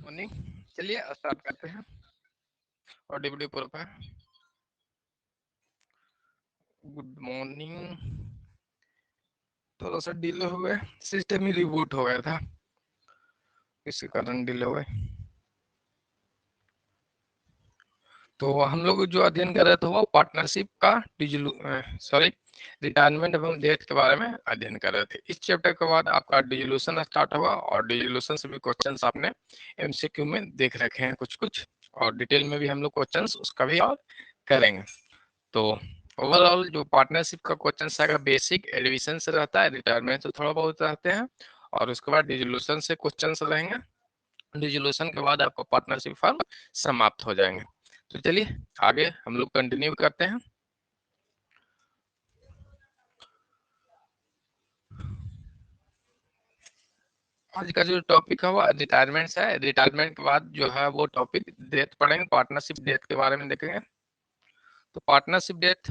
Morning. चलिए start करते हैं। और डब्ल्यू प्रूफ है। Good morning. थोड़ा सा डिले हो गया, सिस्टम ही रिबूट हो गया था, इसी कारण डिले हो गए। तो हम लोग जो अध्ययन कर रहे थे वो पार्टनरशिप का रिटायरमेंट एवं डेथ के बारे में अध्ययन कर रहे थे। इस चैप्टर के बाद आपका डिजोल्यूशन स्टार्ट होगा और डिजोल्यूशन से भी क्वेश्चंस आपने एमसीक्यू में देख रखे हैं कुछ कुछ, और डिटेल में भी हम लोग क्वेश्चंस उसका भी और करेंगे। तो ओवरऑल जो पार्टनरशिप का क्वेश्चन आएगा बेसिक एडमिशन से रहता है, रिटायरमेंट से थोड़ा बहुत रहते हैं, और उसके बाद डिजोल्यूशन से क्वेश्चन रहेंगे। डिजोल्यूशन के बाद आपको पार्टनरशिप फॉर्म समाप्त हो जाएंगे। तो चलिए आगे हम लोग कंटिन्यू करते हैं। आज का जो टॉपिक है वो रिटायरमेंट है। रिटायरमेंट के बाद जो है वो टॉपिक डेथ पढ़ेंगे, पार्टनरशिप डेथ के बारे में देखेंगे। तो पार्टनरशिप डेथ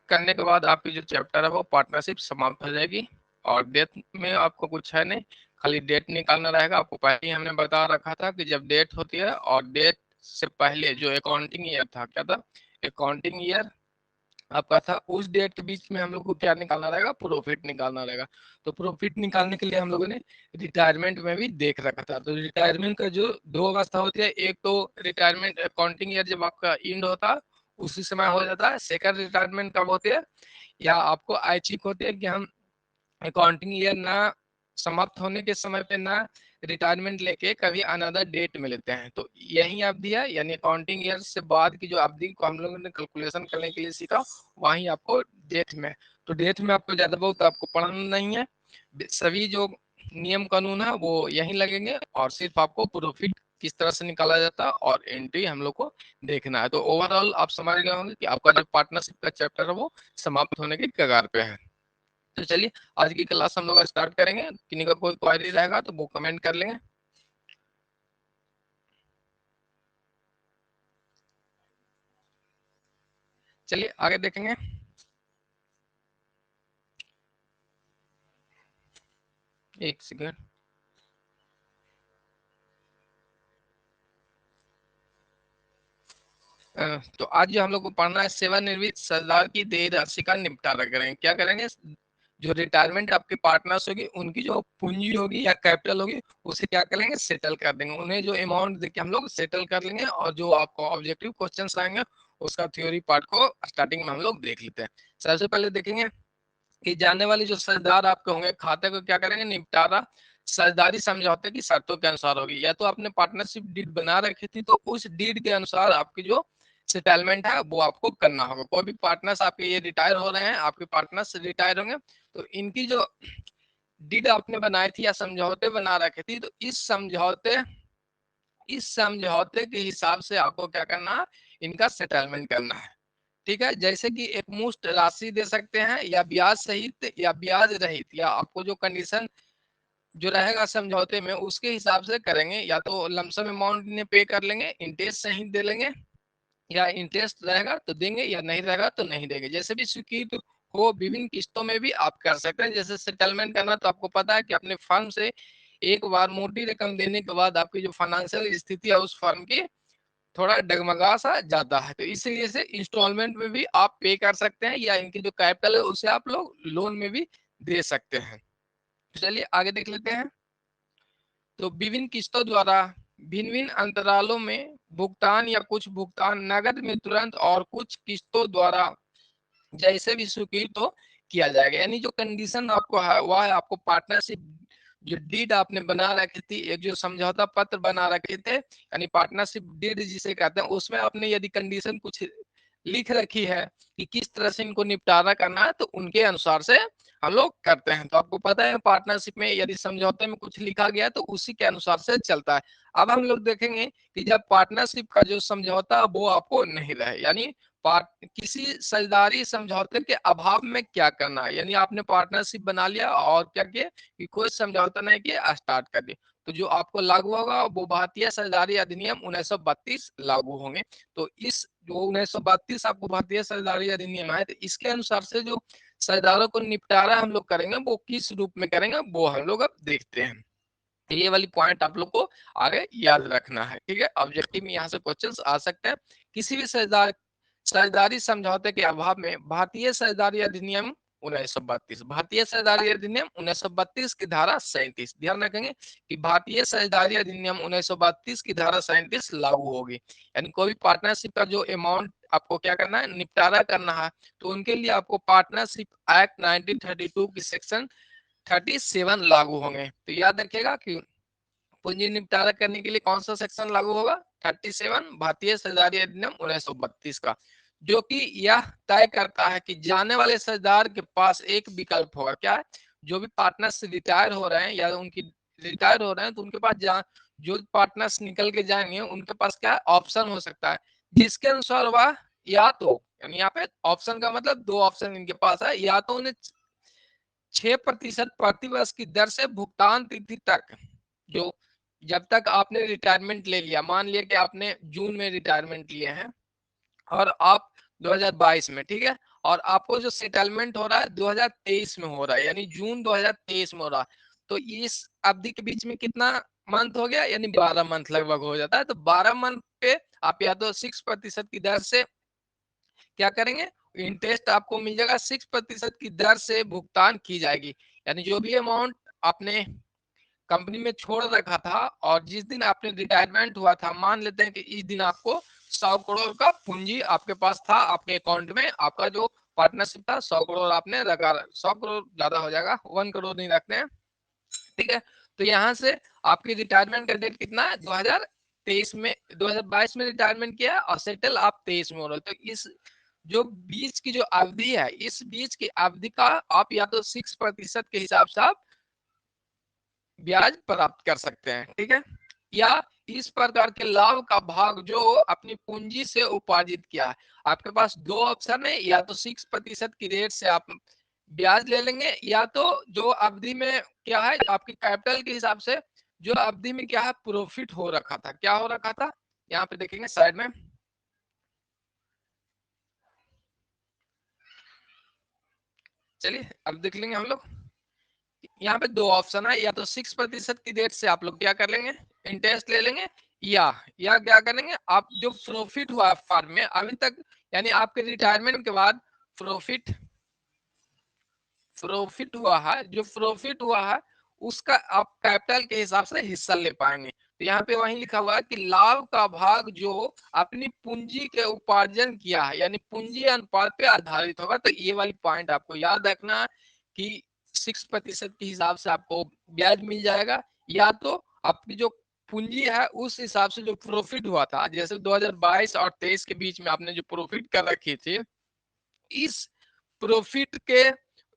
करने के बाद आपकी जो चैप्टर है वो पार्टनरशिप समाप्त हो जाएगी। और डेथ में आपको कुछ है नहीं, खाली डेट निकालना रहेगा। आपको पहले ही हमने बता रखा था कि जब डेट होती है और डेट से पहले जो अकाउंटिंग ईयर था, क्या था, अकाउंटिंग ईयर आपका था, उस डेट के बीच में हम लोग को क्या निकालना रहेगा, प्रॉफिट निकालना रहेगा। तो प्रॉफिट निकालने के लिए हम लोगों ने रिटायरमेंट में भी देख रखा था। तो रिटायरमेंट का जो दो अवस्था होती है, एक तो रिटायरमेंट अकाउंटिंग ईयर जब आपका इंड होता है उसी समय हो जाता है। सेकंड रिटायरमेंट कब होती है, या आपको ऐच्छिक होती है कि हम अकाउंटिंग ईयर ना समाप्त होने के समय पे ना रिटायरमेंट लेके कभी अनदर डेट में लेते हैं। तो यही अवधि है, यानी अकाउंटिंग ईयर से बाद की जो अवधि को हम लोगों ने कैलकुलेशन करने के लिए सीखा, वहीं आपको डेट में। तो डेट में आपको ज्यादा बहुत आपको पढ़ना नहीं है, सभी जो नियम कानून है वो यही लगेंगे, और सिर्फ आपको प्रॉफिट किस तरह से निकाला जाता है और एंट्री हम लोग को देखना है। तो ओवरऑल आप समझ गए होंगे कि आपका जो पार्टनरशिप का चैप्टर है वो समाप्त होने की कगार पे है। तो चलिए आज की क्लास हम लोग स्टार्ट करेंगे। किन्हीं का कोई क्वेरी रहेगा तो वो कमेंट कर लेंगे। चलिए आगे देखेंगे। एक सेकंड। तो आज जो हम लोग को पढ़ना है, सेवानिवृत्त सरदार की देय राशि का निपटारा करेंगे। क्या करेंगे, जो रिटायरमेंट आपके पार्टनर्स होगी उनकी जो पूंजी होगी या कैपिटल होगी उसे क्या करेंगे, सेटल कर देंगे। उन्हें जो अमाउंट देके हम लोग सेटल कर लेंगे, और जो आपको ऑब्जेक्टिव क्वेश्चंस आएंगे उसका थ्योरी पार्ट को स्टार्टिंग में हम लोग देख लेते हैं। सबसे पहले देखेंगे कि जाने वाले जो सरदार आपके होंगे, खाते को क्या करेंगे, निपटारा सरदारी समझौते की शर्तों के अनुसार होगी। या तो आपने पार्टनरशिप डीड बना रखी थी तो उस डीड के अनुसार आपकी जो सेटलमेंट है वो आपको करना होगा। कोई भी पार्टनर्स आपके ये रिटायर हो रहे हैं, आपके पार्टनर्स रिटायर होंगे, तो इनकी जो डीड आपने बनाई थी या समझौते बना रखे थी, तो इस समझौते के हिसाब से आपको क्या करना है, इनका सेटलमेंट करना है। ठीक है, जैसे कि एक मुश्त राशि दे सकते हैं, या ब्याज सहित या ब्याज रहित, या आपको जो कंडीशन जो रहेगा समझौते में उसके हिसाब से करेंगे। या तो लमसम अमाउंट ने पे कर लेंगे, इंटरेस्ट सहित दे लेंगे, या इंटरेस्ट रहेगा तो देंगे या नहीं रहेगा तो नहीं देंगे। जैसे भी स्वीकृत हो विभिन्न किस्तों में भी आप कर सकते हैं। जैसे सेटलमेंट करना, तो आपको पता है कि अपने फर्म से एक बार मोटी रकम देने के बाद आपकी जो फाइनेंशियल स्थिति है उस फर्म की थोड़ा डगमगा सा जाता है। तो इसीलिए से इंस्टॉलमेंट में भी आप पे कर सकते हैं, या इनकी जो कैपिटल है उसे आप लोग लोन में भी दे सकते हैं। चलिए आगे देख लेते हैं। तो विभिन्न किस्तों द्वारा भिन्न भिन्न अंतरालों में भुगतान, या कुछ भुगतान नगद में तुरंत और कुछ किस्तों द्वारा जैसे भी स्वीकृत हो किया जाएगा। यानी जो कंडीशन आपको है वह है, आपको पार्टनरशिप जो डीड आपने बना रखी थी, एक जो समझौता पत्र बना रखे थे, यानी पार्टनरशिप डीड जिसे कहते हैं, उसमें आपने यदि कंडीशन कुछ लिख रखी है कि किस तरह से इनको निपटारा करना है, तो उनके अनुसार से हम लोग करते हैं। तो आपको पता है पार्टनरशिप में यदि समझौते में कुछ लिखा गया तो उसी के अनुसार से चलता है। अब हम लोग देखेंगे कि जब पार्टनरशिप का जो समझौता वो आपको नहीं रहे, यानी किसी साझेदारी समझौते के अभाव में क्या करना है, यानी आपने पार्टनरशिप बना लिया और क्या किया कि कोई समझौता नहीं किया, स्टार्ट कर दिया, तो जो आपको लागू होगा वो भारतीय साझेदारी अधिनियम 1932 लागू होंगे। तो इस जो 1932 आपको भारतीय साझेदारी अधिनियम है, तो इसके अनुसार से जो साझेदारों को निपटारा हम लोग करेंगे, वो किस रूप में करेंगे वो हम लोग अब देखते हैं। ये वाली पॉइंट आप लोग को आगे याद रखना है, ठीक है। ऑब्जेक्टिव में यहाँ से क्वेश्चंस आ सकते हैं। किसी भी साझेदारी समझौते के अभाव में भारतीय साझेदारी अधिनियम 1932, भारतीय साझेदारी अधिनियम 1932 की धारा 37, ध्यान रखेंगे कि भारतीय साझेदारी अधिनियम 1932 की धारा 37 लागू होगी। यानी कोई भी पार्टनरशिप का जो अमाउंट आपको क्या करना है, निपटारा करना है, तो उनके लिए आपको पार्टनरशिप एक्ट 1932 की सेक्शन 37 लागू होंगे। तो याद रखिएगा कि पूंजी निपटारा करने के लिए कौन सा सेक्शन लागू होगा, 37 भारतीय साझेदारी अधिनियम 1932 का, जो कि यह तय करता है कि जाने वाले साझेदार के पास एक विकल्प होगा। क्या है, जो भी पार्टनर्स रिटायर हो रहे हैं या उनकी रिटायर हो रहे हैं, तो उनके पास जो पार्टनर्स निकल के जाएंगे उनके पास क्या ऑप्शन हो सकता है, जिसके अनुसार वह या तो, यानी यहाँ पे ऑप्शन का मतलब दो ऑप्शन इनके पास है, या तो उन्हें 6% प्रतिवर्ष की दर से भुगतान तिथि तक, जो जब तक आपने रिटायरमेंट ले लिया, मान लिया कि आपने जून में रिटायरमेंट लिए हैं और आप 2022 में, ठीक है, और आपको जो सेटलमेंट हो रहा है 2023 में हो रहा है, यानी जून 2023 में हो रहा है, तो इस अवधि के बीच में कितना मंथ हो गया, यानी 12 मंथ लगभग हो जाता है। तो 12 मंथ पे आप या तो 6% की दर से क्या करेंगे, इंटरेस्ट आपको मिल जाएगा, 6% की दर से भुगतान की जाएगी। यानी जो भी अमाउंट आपने कंपनी में छोड़ रखा था और जिस दिन आपने रिटायरमेंट हुआ था, मान लेते हैं कि इस दिन आपको 100 करोड़ का पूंजी आपके पास था, आपके अकाउंट में आपका जो पार्टनरशिप था 100 करोड़ आपने रखा, 100 करोड़ ज्यादा हो जाएगा, 1 करोड़ नहीं रखते हैं, ठीक है। तो यहाँ से आपकी रिटायरमेंट का डेट कितना है, 2023 में, 2022 में रिटायरमेंट किया और सेटल आप 23 में हो रहे हो। तो इस जो बीच की जो अवधि है, इस बीच की अवधि का आप या तो 6% के हिसाब से आप ब्याज प्राप्त कर सकते हैं, ठीक है, या इस प्रकार के लाभ का भाग जो अपनी पूंजी से उपार्जित किया है। आपके पास दो ऑप्शन है, या तो 6% की रेट से आप ब्याज ले लेंगे, या तो जो अवधि में क्या है आपकी कैपिटल के हिसाब से जो अवधि में क्या है प्रॉफिट हो रखा था, क्या हो रखा था, यहाँ पे देखेंगे साइड में, चलिए अब देख लेंगे हम लोग। यहाँ पे दो ऑप्शन है, या तो 6% की रेट से आप लोग क्या कर लेंगे, इंटरेस्ट ले लेंगे, या क्या करेंगे, आप जो प्रॉफिट हुआ फर्म में अभी तक, यानी आपके रिटायरमेंट के बाद प्रॉफिट प्रॉफिट हुआ है, जो प्रॉफिट हुआ है उसका आप कैपिटल के हिसाब से हिस्सा ले पाएंगे। तो यहाँ पे वही लिखा हुआ है कि लाभ का भाग जो अपनी पूंजी के उपार्जन किया है, यानी पूंजी अनुपात पे आधारित होगा। तो ये वाली पॉइंट आपको याद रखना है कि 6% के हिसाब से आपको ब्याज मिल जाएगा, या तो आपकी जो पूंजी है उस हिसाब से जो प्रॉफिट हुआ था, जैसे 2022 और 23 के बीच में आपने जो प्रॉफिट कर रखी थी, इस प्रॉफिट के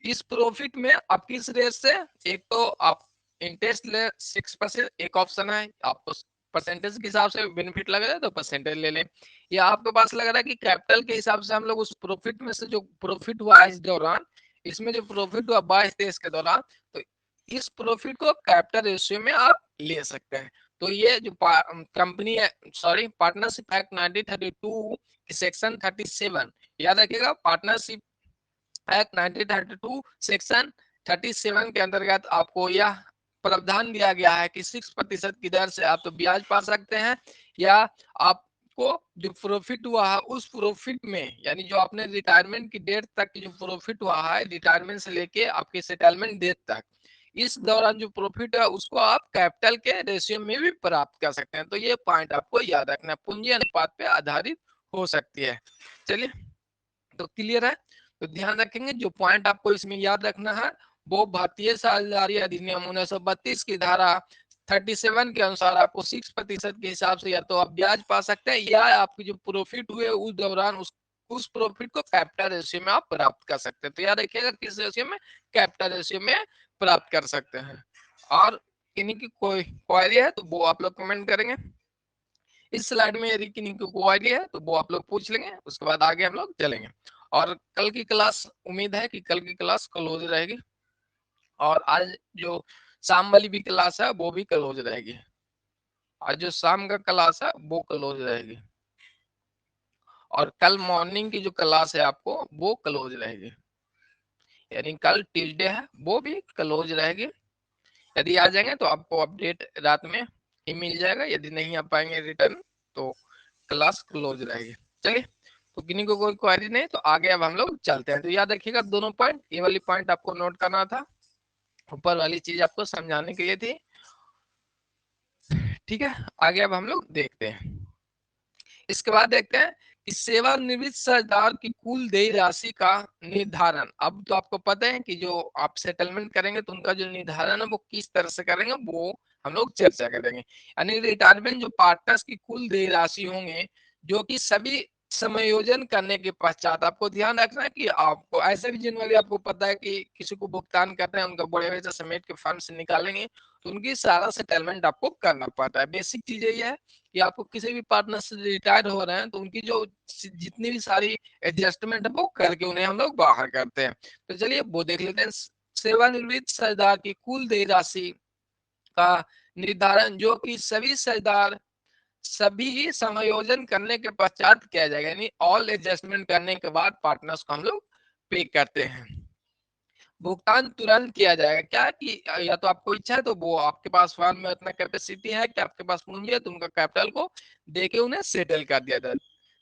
इस प्रॉफिट में आप किस रेट से, एक तो आप इंटरेस्ट ले 6%, एक ऑप्शन है आपको परसेंटेज के हिसाब से बेनिफिट लग रहा है तो परसेंटेज ले लें, या आपके पास लग रहा है कि कैपिटल के हिसाब से हम लोग उस प्रॉफिट में से जो प्रॉफिट हुआ इस दौरान, इसमें जो प्रॉफिट हुआ 22-23 के दौरान, तो इस प्रॉफिट को कैपिटल रेशियो में आप ले सकते हैं। तो ये जो कंपनी है, सॉरी, पार्टनरशिप एक्ट 1932 सेक्शन 37, याद रखिएगा, पार्टनरशिप एक्ट 1932 सेक्शन 37 के अंतर्गत आपको यह प्रावधान दिया गया है कि 6% की दर से आप तो ब्याज पा सकते हैं, या आपको जो प्रॉफिट हुआ है उस प्रॉफिट में, यानी जो आपने रिटायरमेंट की डेट तक जो प्रॉफिट हुआ है, रिटायरमेंट से लेके आपके सेटलमेंट डेट तक, इस दौरान जो प्रॉफिट है उसको आप कैपिटल के रेशियो में भी प्राप्त कर सकते हैं। तो ये पॉइंट आपको याद रखना है, पूंजी अनुपात पे आधारित हो सकती है। चलिए, तो क्लियर है। तो ध्यान रखेंगे, जो पॉइंट आपको इसमें याद रखना है वो भारतीय साझेदारी अधिनियम 1932 की धारा 37 के अनुसार आपको 6% के हिसाब से या तो आप ब्याज पा सकते हैं, या आपकी जो प्रॉफिट हुए उस दौरान उस प्रॉफिट को कैपिटल रेशियो में आप प्राप्त कर सकते हैं। तो याद रखिएगा किस रेशियो में, कैपिटल रेशियो में प्राप्त कर सकते हैं। और किन्हीं की कोई क्वेरी है तो वो आप लोग कमेंट करेंगे। इस स्लाइड में यदि किन्हीं को क्वेरी है तो वो आप लोग पूछ लेंगे, उसके बाद आगे हम लोग चलेंगे। और कल की क्लास, उम्मीद है कि कल की क्लास क्लोज रहेगी, और आज जो शाम वाली भी क्लास है वो भी क्लोज रहेगी। आज जो शाम का क्लास है वो क्लोज रहेगी, और कल मॉर्निंग की जो क्लास है आपको वो क्लोज रहेगी। यानी कल ट्यूसडे है, वो भी क्लोज रहेगी। यदि आ जाएंगे तो आपको अपडेट रात में ही मिल जाएगा, यदि नहीं आ पाएंगे रिटर्न तो क्लास क्लोज रहेगी। चलिए, तो किन्हीं को कोई क्वेरी नहीं तो आगे अब हम लोग चलते हैं। तो याद रखिएगा दोनों पॉइंट, ये वाली पॉइंट आपको नोट करना था, ऊपर वाली चीज आपको समझाने के लिए थी। ठीक है, आगे अब हम लोग देखते हैं। इसके बाद देखते हैं कि सेवानिवृत्त सरदार की कुल देय राशि का निर्धारण। अब तो आपको पता है कि जो आप सेटलमेंट करेंगे तो उनका जो निर्धारण है वो किस तरह से करेंगे, वो हम लोग चर्चा करेंगे। यानी रिटायरमेंट जो पार्टनर्स की कुल देय राशि होंगे, जो कि सभी समायोजन करने के पश्चात, आपको ध्यान रखना है कि आपको ऐसे भी जनरली आपको पता है कि किसी को भुगतान करते हैं, उनका बड़े बड़े समेट के फंड से निकालेंगे तो उनकी सारा सेटलमेंट आपको करना पड़ता है। बेसिक चीज ये है कि आपको किसी भी पार्टनर से रिटायर हो रहे हैं तो उनकी जो जितनी भी सारी एडजस्टमेंट है वो करके उन्हें हम लोग बाहर करते हैं। तो चलिए वो देख लेते हैं। सेवानिवृत्त सरदार की कुल देय राशि का निर्धारण, जो कि सभी सरदार सभी समायोजन करने के पश्चात किया जाएगा, यानी ऑल एडजस्टमेंट करने के बाद पार्टनर्स को हम लोग पे करते हैं। भुगतान तुरंत किया जाएगा, क्या कि या तो आपको इच्छा है तो वो आपके पास फर्म में उतना कैपेसिटी है कि आपके पास पूंजी है तो उनका कैपिटल को देके उन्हें सेटल कर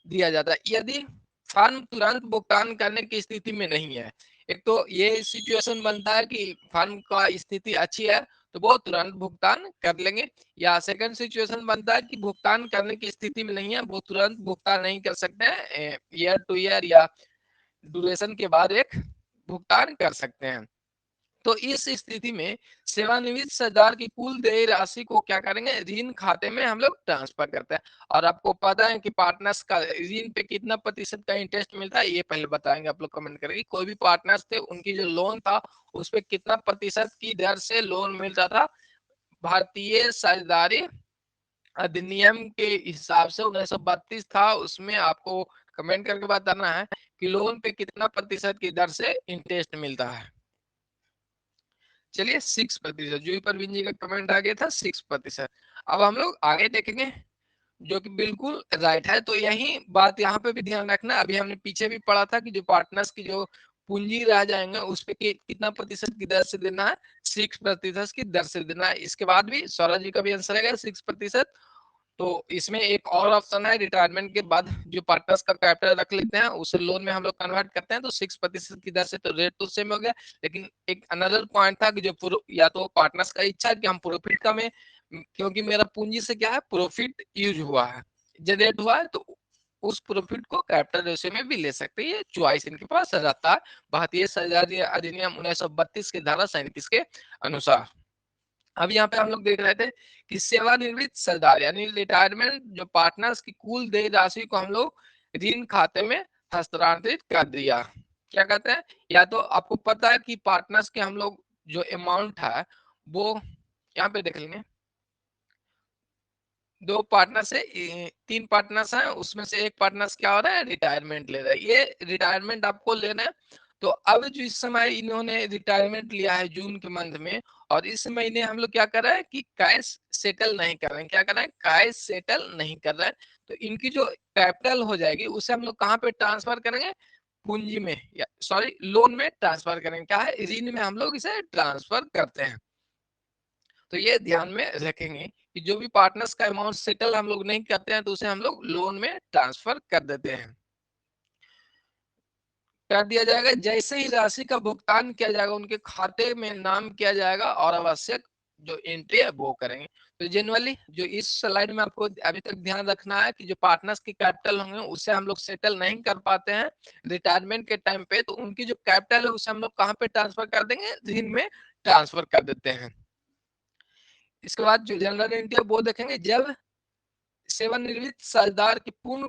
दिया जाता है। यदि फर्म तुरंत भुगतान करने की स्थिति में नहीं है, एक तो ये सिचुएशन बनता है कि फर्म का स्थिति अच्छी है तो वो तुरंत भुगतान कर लेंगे, या सेकंड सिचुएशन बनता है कि भुगतान करने की स्थिति में नहीं है, वो तुरंत भुगतान नहीं कर सकते हैं, ईयर टू ईयर या ड्यूरेशन के बाद एक भुगतान कर सकते हैं। तो इस स्थिति में सेवानिवृत्त सरदार की कुल देय राशि को क्या करेंगे, ऋण खाते में हम लोग ट्रांसफर करते हैं। और आपको पता है कि पार्टनर्स का ऋण पे कितना प्रतिशत का इंटरेस्ट मिलता है, ये पहले बताएंगे, आप लोग कमेंट करेंगे। कोई भी पार्टनर्स थे उनकी जो लोन था उस पे कितना प्रतिशत की दर से लोन मिलता था, भारतीय साझेदारी अधिनियम के हिसाब से 1932 था, उसमें आपको कमेंट करके बताना है कि लोन पे कितना प्रतिशत की दर से इंटरेस्ट मिलता है। चलिए 6%, जूही परवीन जी का कमेंट आ गया था 6%। अब हम लोग आगे देखेंगे जो कि बिल्कुल राइट है। तो यही बात यहाँ पे भी ध्यान रखना, अभी हमने पीछे भी पढ़ा था कि जो पार्टनर्स की जो पूंजी रह जाएंगे उस पे कितना प्रतिशत की दर से देना है, 6% की दर से देना है। इसके बाद भी सौरभ जी का भी आंसर है 6%। तो इसमें एक और ऑप्शन है, रिटायरमेंट के बाद जो पार्टनर्स का कैपिटल रख लेते हैं उसे लोन में हम लोग कन्वर्ट करते हैं तो 6% की दर से, तो रेट तो सेम हो गया। लेकिन एक अनदर पॉइंट था कि जो या तो पार्टनर्स का इच्छा है कि हम प्रॉफिट का में, क्योंकि मेरा पूंजी से क्या है प्रॉफिट यूज हुआ है, जनरेट हुआ है, तो उस प्रॉफिट को कैपिटल रेशियो में भी ले सकते हैं, ये चॉइस इनके पास रहता है भारतीय सरकारी अधिनियम 1932 के धारा 37 के अनुसार। अब यहाँ पे हम लोग देख रहे थे कि सेवानिवृत्त सरदार यानी रिटायरमेंट जो पार्टनर्स की कुल देय राशि को हम लोग ऋण खाते में हस्तांतरित कर दिया। क्या कहते हैं, या तो आपको पता है कि पार्टनर्स के हम लोग जो अमाउंट है वो यहाँ पे देख लेंगे, दो पार्टनर्स है, तीन पार्टनर्स हैं, उसमें से एक पार्टनर्स क्या हो रहा है, रिटायरमेंट ले रहा है। ये रिटायरमेंट आपको लेना है। तो अब जो इस समय इन्होंने रिटायरमेंट लिया है जून के मंथ में, और इस महीने हम लोग क्या कर रहे हैं कि कैश सेटल नहीं कर रहे हैं, क्या कर रहे हैं, कैश सेटल नहीं कर रहे हैं। तो इनकी जो कैपिटल हो जाएगी उसे हम लोग कहाँ पे ट्रांसफर करेंगे, पूंजी में, या सॉरी लोन में ट्रांसफर करेंगे, क्या है, ऋण में हम लोग इसे ट्रांसफर करते हैं। तो ये ध्यान में रखेंगे कि जो भी पार्टनर्स का अमाउंट सेटल हम लोग नहीं करते हैं तो उसे हम लोग लोन में ट्रांसफर कर देते हैं, कर दिया जाएगा। जैसे ही राशि का भुगतान किया जाएगा उनके खाते में नाम किया जाएगा और आवश्यक जो एंट्री है वो करेंगे। तो जनरली जो इस स्लाइड में आपको अभी तक ध्यान रखना है कि जो पार्टनर्स की कैपिटल होंगे उसे हम लोग सेटल नहीं कर पाते हैं रिटायरमेंट के टाइम पे, तो उनकी जो कैपिटल है उसे हम लोग कहाँ पे ट्रांसफर कर देंगे, ऋण में ट्रांसफर कर देते हैं। इसके बाद जो जनरल एंट्री है वो देखेंगे, जब सेवानिवृत्त सरदार की पूर्ण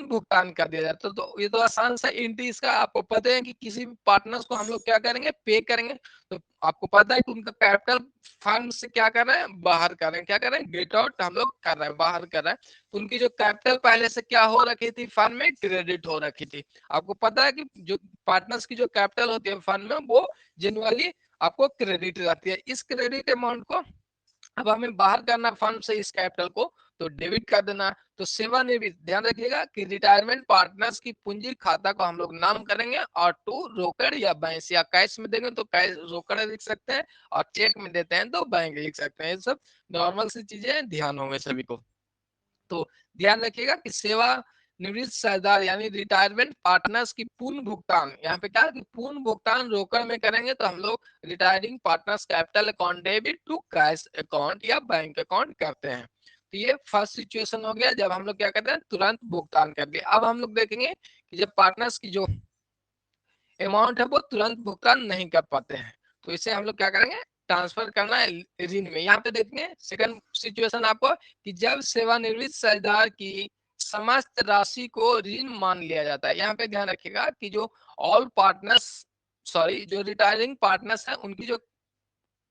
भुगतान कर दिया जाता है। तो ये तो आसान सा एंट्री इसका, आपको पता है कि किसी भी पार्टनर्स को हम लोग क्या करेंगे, पे करेंगे। तो आपको पता है कि उनका कैपिटल फंड से क्या कर रहे हैं, बाहर कर रहे हैं, क्या कर रहे हैं, गेट आउट हम लोग कर रहे हैं, बाहर कर रहे हैं। तो उनकी जो कैपिटल पहले से क्या हो रखी थी, फंड में क्रेडिट हो रखी थी। आपको पता है कि जो पार्टनर्स की जो कैपिटल होती है फंड में वो जनरली आपको क्रेडिट रहती है। इस क्रेडिट अमाउंट को अब हमें बाहर करना फर्म से इस कैपिटल को, तो डेबिट कर देना। तो सेवानिवृत्त, ध्यान रखिएगा कि रिटायरमेंट पार्टनर्स की पूंजी खाता को हम लोग नाम करेंगे, और टू रोकड़ या बैंक या कैश में देंगे तो कैश रोकड़ लिख सकते हैं, और चेक में देते हैं तो बैंक लिख सकते हैं। ये सब नॉर्मल सी चीजें हैं, ध्यान होंगे सभी को। तो ध्यान रखिएगा कि सेवा निवृत्त साझेदार यानी रिटायरमेंट पार्टनर्स की पूर्ण भुगतान, यहाँ पे क्या कि पूर्ण भुगतान रोकड़ में करेंगे तो हम लोग retiring partners capital account debit to cash account या बैंक अकाउंट करते हैं। तो ये फर्स्ट सिचुएशन हो गया जब हम लोग क्या करते हैं, तुरंत भुगतान कर दिया। अब हम लोग देखेंगे कि जब पार्टनर्स की जो अमाउंट है वो तुरंत भुगतान नहीं कर पाते हैं, तो इसे हम लोग क्या करेंगे, ट्रांसफर करना है ऋण में। यहाँ पे देखेंगे सेकंड सिचुएशन आपको कि जब सेवानिवृत्त साझेदार की समस्त राशि को ऋण मान लिया जाता है। यहाँ पे ध्यान रखिएगा कि जो ऑल पार्टनर्स, सॉरी जो रिटायरिंग पार्टनर्स है उनकी जो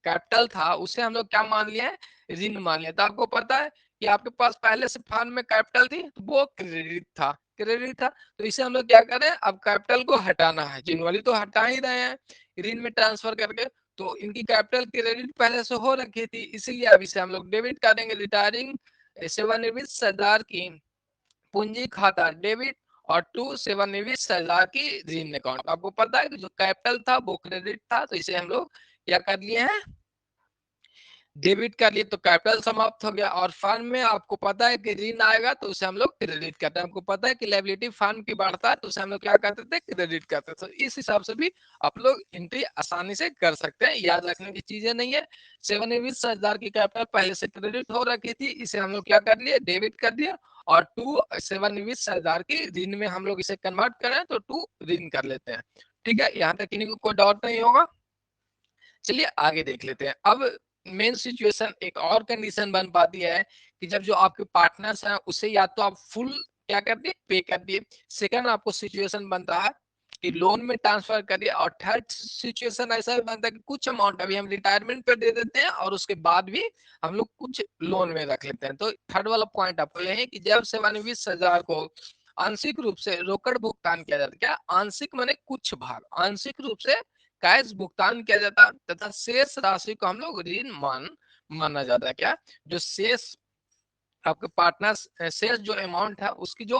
कैपिटल था उसे हम लोग क्या मान लिया है, ऋण मान लिया। तो आपको पता है कि आपके पास पहले से फर्म में कैपिटल थी तो वो क्रेडिट था। तो इसे हम लोग क्या करें, अब कैपिटल को हटाना है, जनवरी तो हटा ही रहे हैं ऋण में ट्रांसफर करके। तो इनकी कैपिटल क्रेडिट पहले से हो रखी थी, इसीलिए अब इसे हम लोग डेबिट करेंगे। रिटायरिंग सेवानिवृत्त सरदार की पूंजी खाता डेबिट, और टू सेवानिवृत्त सरदार की ऋण अकाउंट। आपको पता है कि जो कैपिटल था वो क्रेडिट था, तो इसे हम लोग क्या कर लिए हैं, डेबिट कर लिए। तो कैपिटल समाप्त हो गया। और फर्म में आपको पता है कि ऋण आएगा तो उसे हम लोग क्रेडिट करते हैं। आपको पता है कि लायबिलिटी फर्म की बढ़ता है तो उसे हम लोग क्या करते थे, क्रेडिट करते थे। तो इस हिसाब से भी आप लोग एंट्री आसानी से कर सकते हैं, याद रखने की चीजें नहीं है। सेवानिवृत्त सरदार की कैपिटल पहले से क्रेडिट हो रखी थी, इसे हम लोग क्या कर लिए, डेबिट कर दिया। और टू सेवानिवृत्त सरदार की ऋण में हम लोग इसे कन्वर्ट करें तो टू ऋण कर लेते हैं। ठीक है, यहाँ तक किसी को कोई डाउट नहीं होगा। चलिए आगे देख लेते हैं। अब मेन सिचुएशन एक और कंडीशन बन पाती है कि जब जो आपके पार्टनर्स हैं उसे या तो आप फुल क्या कर दिए, पे कर दिए। सेकंड आपको सिचुएशन बनता है कि लोन में ट्रांसफर कर दिया। और थर्ड सिचुएशन ऐसा भी बनता है कि कुछ अमाउंट अभी हम रिटायरमेंट पे दे देते हैं और उसके बाद भी हम लोग कुछ लोन में रख लेते हैं। तो थर्ड वाला पॉइंट आपको यह है कि जब सेवानिवृत्त सरदार को आंशिक रूप से रोकड़ भुगतान किया जाता है, क्या आंशिक माने कुछ भाग, आंशिक रूप से कैश भुगतान किया जाता तथा शेष राशि को हम लोग ऋण माना जाता है। क्या जो शेष आपके पार्टनर्स शेष जो अमाउंट है उसकी जो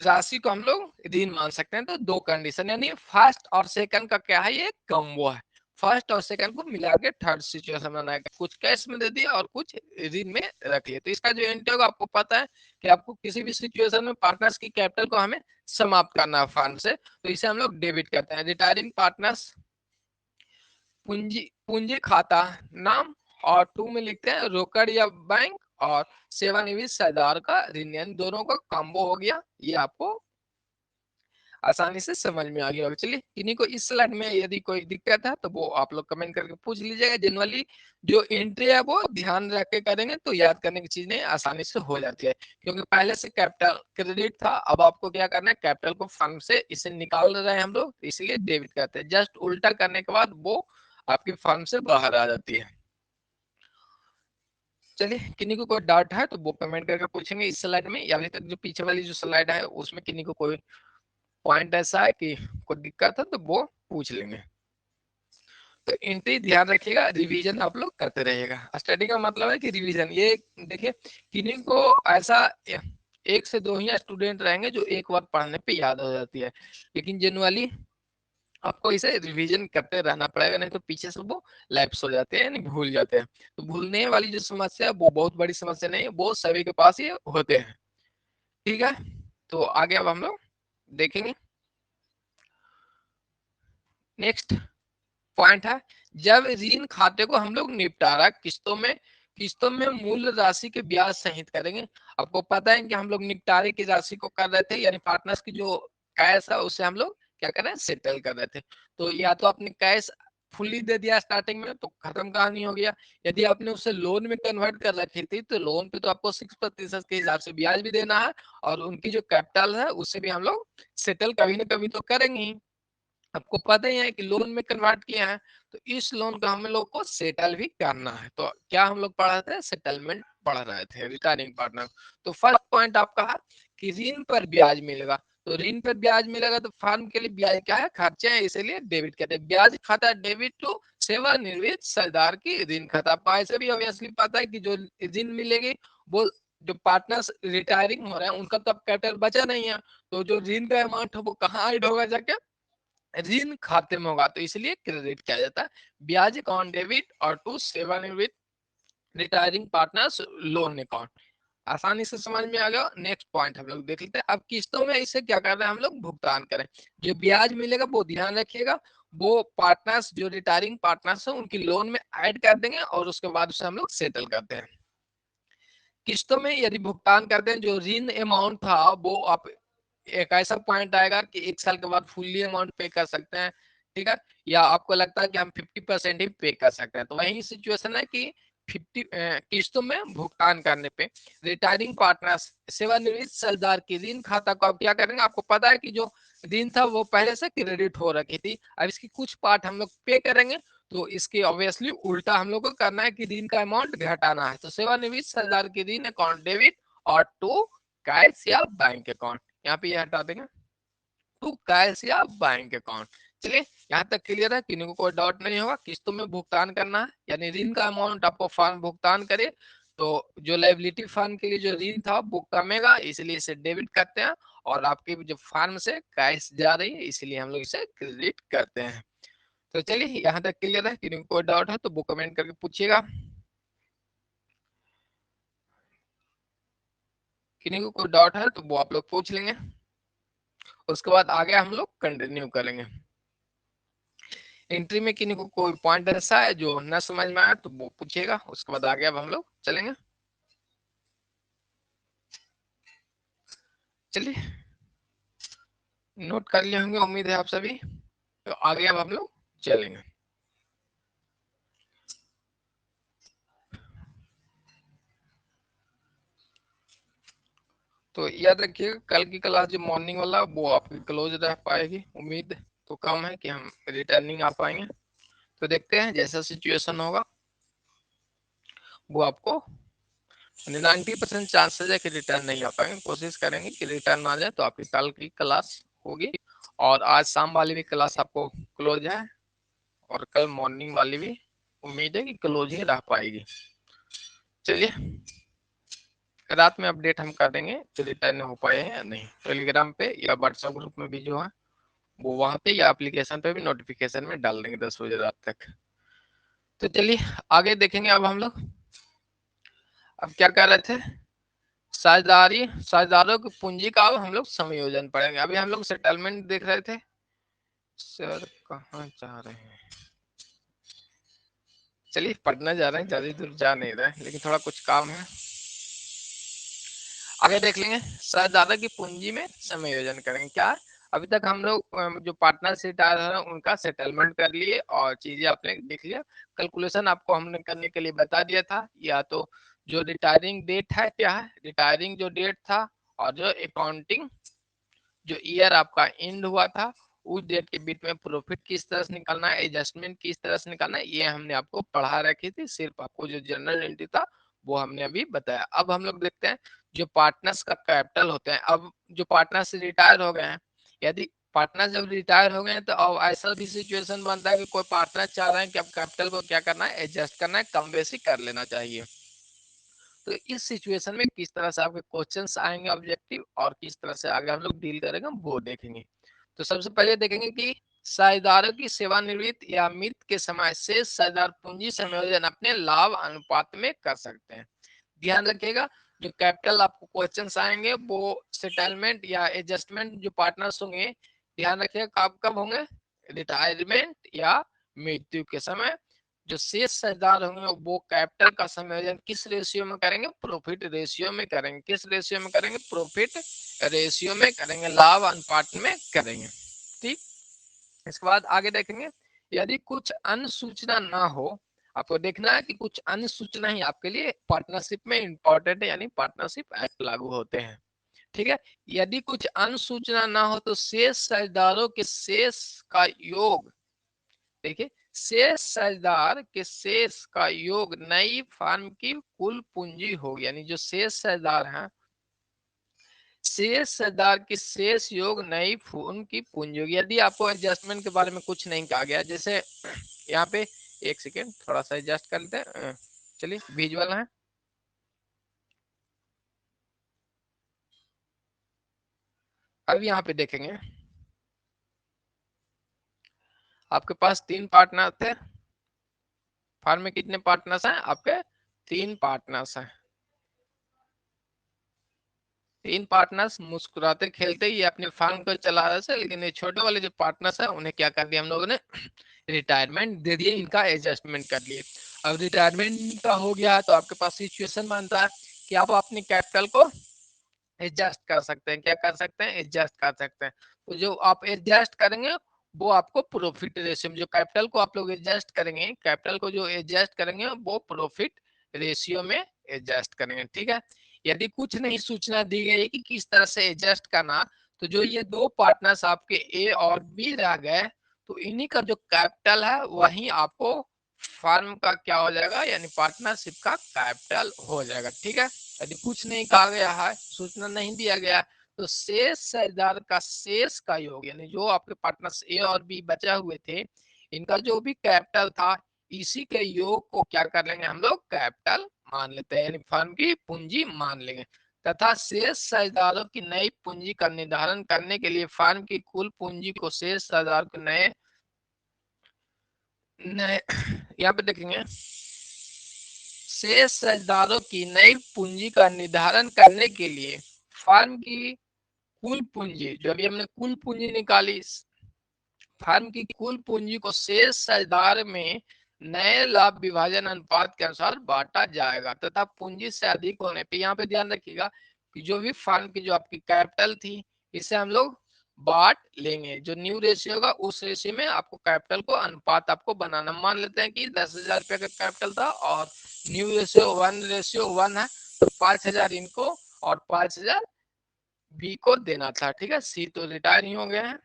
राशि को हम लोग ऋण मान सकते हैं। तो दो कंडीशन, यानी फर्स्ट और सेकंड का क्या है, ये कॉम्बो है। फर्स्ट और सेकंड को मिला के थर्ड सिचुएशन बनाया, कुछ कैश में दे दिया और कुछ ऋण में रख लिया। तो इसका जो एंट्री होगा, आपको पता है कि आपको किसी भी सिचुएशन में पार्टनर्स की कैपिटल को हमें समाप्त करना है फंड से, तो इसे हम लोग डेबिट करते हैं। रिटायरिंग पार्टनर्स पूंजी पूंजी खाता नाम, और टू में लिखते हैं रोकड़ या बैंक, और सेवानिवृत्त सरदार का ऋण, यानी दोनों का कॉम्बो हो गया। ये आपको आसानी से समझ में आ गया होगा। चलिए, इन्हीं को इस स्लाइड में यदि कोई दिक्कत है तो वो आप लोग कमेंट करके पूछ लीजिएगा। जनरली जो एंट्री है वो ध्यान रख के करेंगे तो याद करने की चीजें आसानी से हो जाती है, क्योंकि पहले से कैपिटल क्रेडिट था, अब आपको क्या करना है, कैपिटल को फंड से इसे निकाल रहे हैं हम लोग, इसलिए डेबिट करते हैं। जस्ट उल्टा करने के बाद वो आपकी फंड से बाहर आ जाती है। चलिए, किन्हीं को कोई डाउट है तो वो कमेंट करके पूछेंगे इस स्लाइड में, या अभी तक जो पीछे वाली जो स्लाइड है उसमें किन्हीं को कोई पॉइंट ऐसा है कि कोई दिक्कत है तो वो पूछ लेंगे। तो एंट्री ध्यान रखिएगा, रिवीजन आप लोग करते रहिएगा। स्टडी का मतलब है कि रिवीजन। ये देखिए, किन्हीं को ऐसा एक से दो ही स्टूडेंट रहेंगे जो एक बार पढ़ने पे याद हो जाती है, लेकिन जनरली आपको इसे रिवीजन करते रहना पड़ेगा, नहीं तो पीछे से वो लैप्स हो जाते हैं, यानी भूल जाते हैं। तो भूलने वाली जो समस्या है वो बहुत बड़ी समस्या नहीं है, वो सभी के पास ये होते हैं। ठीक है, तो आगे अब हम लोग देखेंगे। नेक्स्ट पॉइंट है, जब ऋण खाते को हम लोग निपटारा किस्तों में मूल राशि के ब्याज सहित करेंगे। आपको पता है कि हम लोग निपटारे की राशि को कर रहे थे, यानी पार्टनर्स की जो कैश है उसे हम लोग क्या कर रहे हैं, सेटल कर रहे थे। तो या तो आपने कैश फुली दे दिया स्टार्टिंग में तो खत्म कहानी हो गया। यदि आपने उसे लोन में कन्वर्ट कर रखी थी तो लोन पे तो आपको 6% के हिसाब से ब्याज भी देना है, और उनकी जो कैपिटल है उससे भी हम लोग सेटल कभी ना कभी तो करेंगे ही। आपको पता ही है कि लोन में कन्वर्ट किया है, तो इस लोन को हम लोग को सेटल भी करना है। तो क्या हम लोग पढ़ रहे थे, सेटलमेंट पढ़ रहे थे रिटायरिंग पार्टनर। तो फर्स्ट पॉइंट आपका है कि ऋण पर ब्याज मिलेगा। तो ऋण पर ब्याज मिलेगा तो फर्म के लिए ब्याज क्या है, खर्चे हैं, इसीलिए डेबिट कहते हैं। ब्याज खाता डेबिट टू सेवानिवृत्त साझेदार की ऋण खाता। आपको ऐसे भी ऑब्वियसली पता है कि जो ऋण मिलेगी वो जो पार्टनर्स रिटायरिंग हो रहे हैं उनका तो अब कैपिटल बचा नहीं है, तो जो ऋण का अमाउंट है वो कहाँ ऐड होगा जाके, ऋण खाते में होगा, तो इसलिए क्रेडिट किया जाता है। ब्याज अकाउंट डेबिट और टू सेवानिवृत्त रिटायरिंग पार्टनर्स लोन अकाउंट। आसानी से समझ में आ गया। नेक्स्ट पॉइंट हम लोग देख लेते हैं। अब किस्तों में इसे क्या कर रहे हैं हम लोग, भुगतान करें। जो ब्याज मिलेगा वो ध्यान रखिएगा, वो पार्टनर्स जो रिटायरिंग पार्टनर्स हैं उनकी लोन में ऐड कर देंगे और उसके बाद उसे हम लोग सेटल करते हैं। किस्तों में यदि भुगतान करते हैं, जो ऋण अमाउंट था वो आप एक ऐसा पॉइंट आएगा कि 1 साल के बाद फुल्ली अमाउंट पे कर सकते हैं, ठीक है, या आपको लगता है कि हम 50% ही पे कर सकते हैं, तो वही सिचुएशन है कि 50 किस्तों में भुगतान करने पे रिटायरिंग पार्टनर्स सेवानिवृत्त साझेदार की ऋण खाता को आप क्या करेंगे, आपको पता है कि जो ऋण था वो पहले से क्रेडिट हो रखी थी, अब इसकी कुछ पार्ट हम लोग पे करेंगे, तो इसके ऑब्वियसली उल्टा हम लोग को करना है कि ऋण का अमाउंट घटाना है। तो सेवानिवृत्त साझेदार की ऋण अकाउंट डेबिट और टू कैश या बैंक अकाउंट, यहाँ पे ये हटा देंगे, टू कैश या बैंक अकाउंट। चलिए यहाँ तक क्लियर है, किसी को कोई डाउट नहीं होगा। किस्तों में भुगतान करना है, यानी ऋण का अमाउंट आपको फर्म भुगतान करे तो जो लायबिलिटी फर्म के लिए जो ऋण था वो कमेगा, इसलिए इसे डेबिट करते हैं, और आपकी जो फर्म से कैश जा रही है इसलिए हम लोग इसे क्रेडिट करते हैं। तो चलिए यहाँ तक क्लियर है, किसी को कोई डाउट है तो वो कमेंट करके पूछिएगा। किसी को कोई डाउट है तो वो आप लोग पूछ लेंगे, उसके बाद आगे हम लोग कंटिन्यू करेंगे। एंट्री में किसी को कोई पॉइंट ऐसा है जो न समझ में आया तो वो पूछेगा, उसके बाद आगे अब हम लोग चलेंगे। चलिए नोट कर लिए होंगे, उम्मीद है आप सभी, तो आगे अब हम लोग चलेंगे। तो याद रखिएगा कल की क्लास जो मॉर्निंग वाला वो आपकी क्लोज रह पाएगी, उम्मीद तो कम है कि हम रिटर्निंग आ पाएंगे, तो देखते हैं जैसा सिचुएशन होगा वो आपको 90% चांसेस है कि रिटर्न नहीं आ पाएंगे, कोशिश करेंगे कि रिटर्न आ जाए, तो आपकी कल की क्लास होगी, और आज शाम वाली भी क्लास आपको क्लोज है, और कल मॉर्निंग वाली भी उम्मीद है कि क्लोज ही रह पाएगी। चलिए रात में अपडेट हम कर देंगे कि रिटर्न हो पाए हैं या नहीं, टेलीग्राम पे या व्हाट्सएप ग्रुप में भी जो है वो वहां पे या एप्लीकेशन पे भी नोटिफिकेशन में डाल देंगे 10 बजे रात तक। तो चलिए आगे देखेंगे। अब हम लोग अब क्या कर रहे थे, साझेदारों की पूंजी का अब हम लोग समायोजन पढ़ेंगे। अभी हम लोग सेटलमेंट देख रहे थे। सर कहाँ जा रहे हैं, चलिए पढ़ने जा रहे हैं, ज्यादा दूर जा नहीं रहे लेकिन थोड़ा कुछ काम है, आगे देख लेंगे। साझेदारों की पूंजी में समायोजन करेंगे। क्या अभी तक हम लोग जो पार्टनर रिटायर है उनका सेटलमेंट कर लिए और चीजें आपने देख लिया। कैलकुलेशन आपको हमने करने के लिए बता दिया था, या तो जो रिटायरिंग डेट है क्या है, रिटायरिंग जो डेट था और जो अकाउंटिंग जो ईयर आपका एंड हुआ था उस डेट के बीच में प्रॉफिट किस तरह से निकालना है, एडजस्टमेंट किस तरह से निकालना है, ये हमने आपको पढ़ा रखी थी। सिर्फ आपको जो जनरल एंट्री था वो हमने अभी बताया। अब हम लोग देखते हैं जो पार्टनर्स का कैपिटल होते हैं। अब जो पार्टनर्स रिटायर हो गए हैं, यदि पार्टनर जब रिटायर हो गए हैं तो अब ऐसा भी सिचुएशन बनता है कि कोई पार्टनर चाह रहे हैं कि अब कैपिटल को क्या करना है, एडजस्ट करना है, कम बेसी कर लेना चाहिए। तो इस सिचुएशन में किस तरह से आपके क्वेश्चंस आएंगे ऑब्जेक्टिव, और किस तरह से आगे हम लोग डील करेंगे वो देखेंगे। तो सबसे पहले देखेंगे कि साझेदारों की सेवानिवृत्त या मृत्यु के समय से साझेदार पूंजी समायोजन अपने लाभ अनुपात में कर सकते हैं। ध्यान रखिएगा जो कैपिटल आपको क्वेश्चंस आएंगे वो सेटलमेंट या एडजस्टमेंट जो पार्टनर्स होंगे, ध्यान रखिएगा कब कब होंगे, रिटायरमेंट या मृत्यु के समय। जो शेष साझेदार होंगे वो कैपिटल का समायोजन किस रेशियो में करेंगे, प्रॉफिट रेशियो में करेंगे। किस रेशियो में करेंगे, प्रॉफिट रेशियो में करेंगे, लाभ अनुपात में करेंगे। ठीक, इसके बाद आगे देखेंगे यदि कुछ अन्य सूचना ना हो, आपको देखना है कि कुछ अन्य सूचना ही आपके लिए पार्टनरशिप में इंपॉर्टेंट है, यानी पार्टनरशिप एक्ट लागू होते हैं। ठीक है, यदि कुछ अन्य सूचना ना हो तो शेष साझेदारों के शेष का योग, देखिए शेष साझेदार के शेष का योग नई फर्म की कुल पूंजी होगी, यानी जो शेष साझेदार हैं शेष शेयरदार की शेष योग नई फर्म की पूंजी होगी। यदि आपको एडजस्टमेंट के बारे में कुछ नहीं कहा गया, जैसे यहाँ पे एक सेकेंड थोड़ा सा एडजस्ट कर लेते हैं, चलिए विजुअल है। अब यहाँ पे देखेंगे आपके पास 3 पार्टनर थे, फर्म में कितने पार्टनर्स हैं आपके? 3 पार्टनर्स हैं। 3 पार्टनर्स मुस्कुराते खेलते ये अपने फर्म को चला रहे थे, लेकिन ये छोटे वाले जो पार्टनर्स हैं उन्हें क्या कर दिया हम लोगों ने? रिटायरमेंट दे दिए, इनका एडजस्टमेंट कर लिए। अब रिटायरमेंट का हो गया तो आपके पास सिचुएशन बनता है कि आप अपनी कैपिटल को एडजस्ट कर सकते हैं। क्या कर सकते हैं? एडजस्ट कर सकते हैं। तो जो आप एडजस्ट करेंगे वो आपको प्रॉफिट रेशियो में, जो कैपिटल को आप लोग एडजस्ट करेंगे, कैपिटल को जो एडजस्ट करेंगे वो प्रॉफिट रेशियो में एडजस्ट करेंगे। ठीक है, यदि कुछ नहीं सूचना दी गई कि किस तरह से एडजस्ट करना, तो जो ये 2 पार्टनर्स आपके ए और बी रह गए, तो इन्हीं का जो कैपिटल है वही आपको फर्म का क्या हो जाएगा, यानी पार्टनरशिप का कैपिटल हो जाएगा। ठीक है, यदि कुछ नहीं कहा गया है, सूचना नहीं दिया गया, तो शेष शेयरदार का शेष का योग, यानी जो आपके पार्टनर्स ए और बी बचे हुए थे, इनका जो भी कैपिटल था, इसी के योग को क्या कर लेंगे हम लोग? कैपिटल मान लेते हैं, यानी फर्म की पूंजी मान लेंगे। तथा शेष शेयरदारों की नई पूंजी का निर्धारण करने के लिए फर्म की कुल पूंजी को शेष शेयरदार के नए नए यहाँ पे देखेंगे, शेष शेयरदारों की नई पूंजी का निर्धारण करने के लिए फर्म की कुल पूंजी, जो अभी हमने कुल पूंजी निकाली, फर्म की कुल पूंजी को शेष शेयरदार में नए लाभ विभाजन अनुपात के अनुसार बांटा जाएगा। तथा पूंजी से अधिक होने पे, यहाँ पे ध्यान रखिएगा कि जो भी फर्म की जो आपकी कैपिटल थी, इसे हम लोग बांट लेंगे। जो न्यू रेशियो होगा उस रेशियो में आपको कैपिटल को अनुपात आपको बनाना। मान लेते हैं कि 10,000 रुपया का कैपिटल था और न्यू रेशियो 1 है, तो 5,000 इनको और 5,000 बी को देना था। ठीक है, सी तो रिटायर ही हो गए हैं,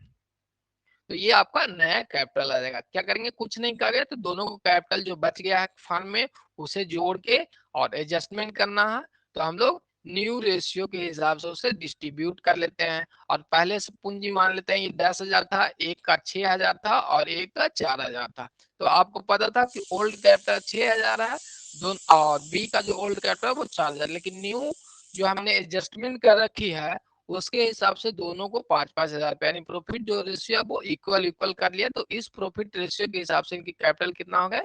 तो ये आपका नया कैपिटल आ जाएगा। क्या करेंगे? कुछ नहीं करेंगे, तो दोनों को कैपिटल जो बच गया है फर्म में उसे जोड़ के और एडजस्टमेंट करना है, तो हम लोग न्यू रेशियो के हिसाब से उसे डिस्ट्रीब्यूट कर लेते हैं। और पहले से पूंजी मान लेते हैं, ये 10,000 था, एक का 6,000 था और एक का 4,000 था। तो आपको पता था कि ओल्ड कैपिटल 6,000 है, दोनों और बी का जो ओल्ड कैपिटल है वो 4,000, लेकिन न्यू जो हमने एडजस्टमेंट कर रखी है उसके हिसाब से दोनों को 5,000 रुपए, यानी प्रॉफिट जो रेशियो है वो इक्वल कर लिया। तो इस प्रॉफिट रेशियो के हिसाब से इनकी कैपिटल कितना हो गया?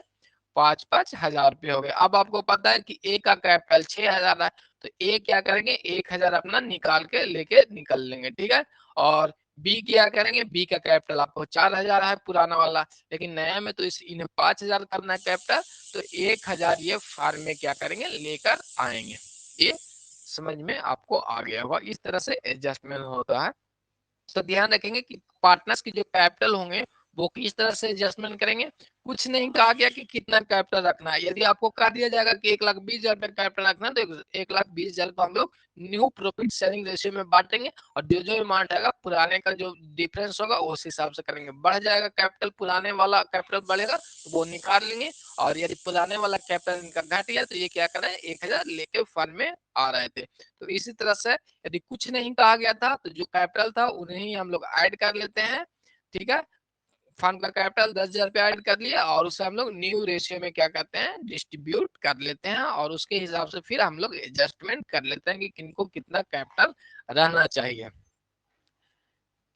5,000 रुपए हो गए। अब आपको पता है कि ए का कैपिटल 6,000 है, तो ए क्या करेंगे? 1,000 अपना निकाल के लेके निकल लेंगे। ठीक है, और बी क्या करेंगे? बी का कैपिटल आपको 4,000 है पुराना वाला, लेकिन नया में तो इस इन्हें 5,000 करना है कैपिटल, तो 1,000 ये फार्म में क्या करेंगे? लेकर आएंगे। ये समझ में आपको आ गया होगा, इस तरह से एडजस्टमेंट होता है। तो ध्यान रखेंगे कि पार्टनर्स की जो कैपिटल होंगे वो किस तरह से एडजस्टमेंट करेंगे। कुछ नहीं कहा गया कि कितना कैपिटल रखना है। यदि आपको कह दिया जाएगा कि 1,20,000 रुपए कैपिटल रखना है, तो 1,20,000 को हम लोग न्यू प्रॉफिट शेयरिंग रेशियो में बांटेंगे और जो जो अमाउंट आएगा पुराने का जो डिफरेंस होगा उस हिसाब से करेंगे। बढ़ जाएगा कैपिटल, पुराने वाला कैपिटल बढ़ेगा तो वो निकाल लेंगे, और यदि पुराने वाला कैपिटल इनका घट गया तो ये क्या कर रहे हैं? 1,000 लेके फंड में आ रहे थे। तो इसी तरह से यदि कुछ नहीं कहा गया था तो जो कैपिटल था उन्हें ही हम लोग ऐड कर लेते हैं। ठीक है, फंड का कैपिटल 10,000 रुपया ऐड कर लिया और उसे हम लोग न्यू रेशियो में क्या करते हैं? डिस्ट्रीब्यूट कर लेते हैं, और उसके हिसाब से फिर हम लोग एडजस्टमेंट कर लेते हैं कि किनको कितना कैपिटल रहना चाहिए।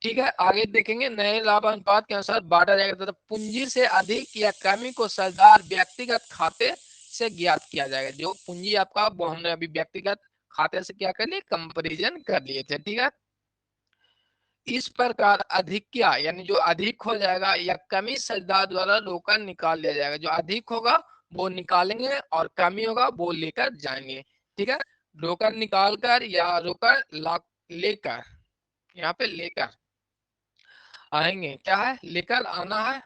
ठीक है, आगे देखेंगे नए लाभ अनुपात के अनुसार बांटा जाएगा, तो पूंजी से अधिक या कमी को सरदार व्यक्तिगत खाते से ज्ञात किया जाएगा। जो पूंजी आपका वो हमने अभी व्यक्तिगत खाते से क्या कर लिए? कंपेरिजन कर लिए थे। ठीक है, इस प्रकार अधिक क्या, यानी जो अधिक हो जाएगा या कमी सरदार द्वारा रोकर निकाल लिया जाएगा। जो अधिक होगा वो निकालेंगे और कमी होगा वो लेकर जाएंगे। ठीक है, रोकर निकाल कर या रोकर लेकर, यहाँ पे लेकर आएंगे, क्या है? लेकर आना है,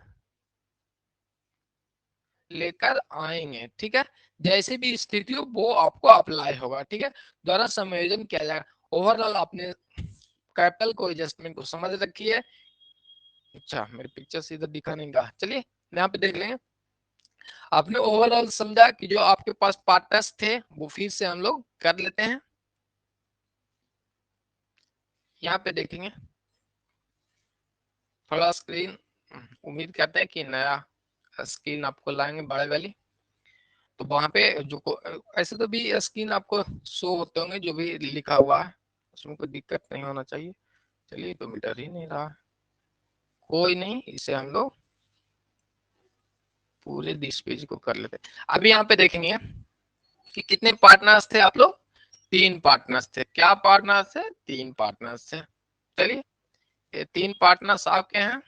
लेकर आएंगे। ठीक है, जैसे भी स्थिति हो वो आपको अप्लाई होगा। ठीक है, द्वारा समायोजन किया जाएगा। ओवरऑल आपने कैपिटल को एडजस्टमेंट को समझ रखी है। अच्छा, मेरे पिक्चर से इधर दिखा नहीं रहा, चलिए यहाँ पे देख लेंगे। आपने ओवरऑल समझा कि जो आपके पास पार्टनर्स थे वो फिर से हम लोग कर लेते हैं। यहाँ पे देखेंगे थोड़ा स्क्रीन, उम्मीद करते हैं कि नया स्क्रीन आपको लाएंगे बड़े वाली, तो वहां पे जो ऐसे तो भी स्क्रीन आपको शो होते होंगे जो भी लिखा हुआ है, उसमें कोई दिक्कत नहीं होना चाहिए। चलिए तो मीटर ही नहीं रहा, कोई नहीं, इसे हम लोग पूरे दिस पेज को कर लेते। अभी यहाँ पे देखेंगे कि कितने पार्टनर्स थे आप लोग, 3 पार्टनर्स थे। क्या पार्टनर्स थे? 3 पार्टनर्स थे। चलिए ये 3 पार्टनर्स आपके हैं,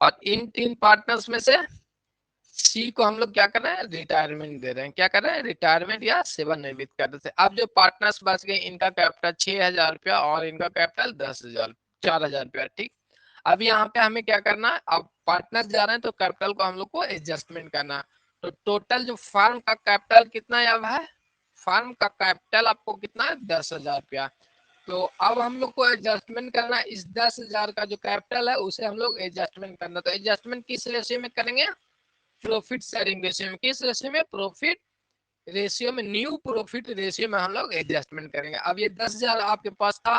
और इन 3 पार्टनर्स में से सी को हम लोग क्या कर रहे हैं, रिटायरमेंट दे रहे हैं। क्या कर रहे हैं? रिटायरमेंट या सेवानिवृत्त कर रहे थे। अब जो पार्टनर्स बच गए, इनका कैपिटल 6,000 रुपया और इनका कैपिटल 10,000, 4,000 रुपया। ठीक, अब यहाँ पे हमें क्या करना है, अब पार्टनर्स जा रहे हैं तो कैपिटल को हम लोग को एडजस्टमेंट करना है। तो टोटल जो फर्म का कैपिटल कितना अब है, फर्म का कैपिटल आपको कितना है, 10,000 रुपया। तो अब हम लोग को एडजस्टमेंट करना है, इस 10,000 का जो कैपिटल है उसे हम लोग एडजस्टमेंट करना। तो एडजस्टमेंट किस रेशियो में करेंगे, प्रॉफिट शेयरिंग रेशियो में। किस रेशियो में? प्रॉफिट रेशियो में, न्यू प्रॉफिट रेशियो में हम लोग एडजस्टमेंट करेंगे। अब ये 10,000 आपके पास था,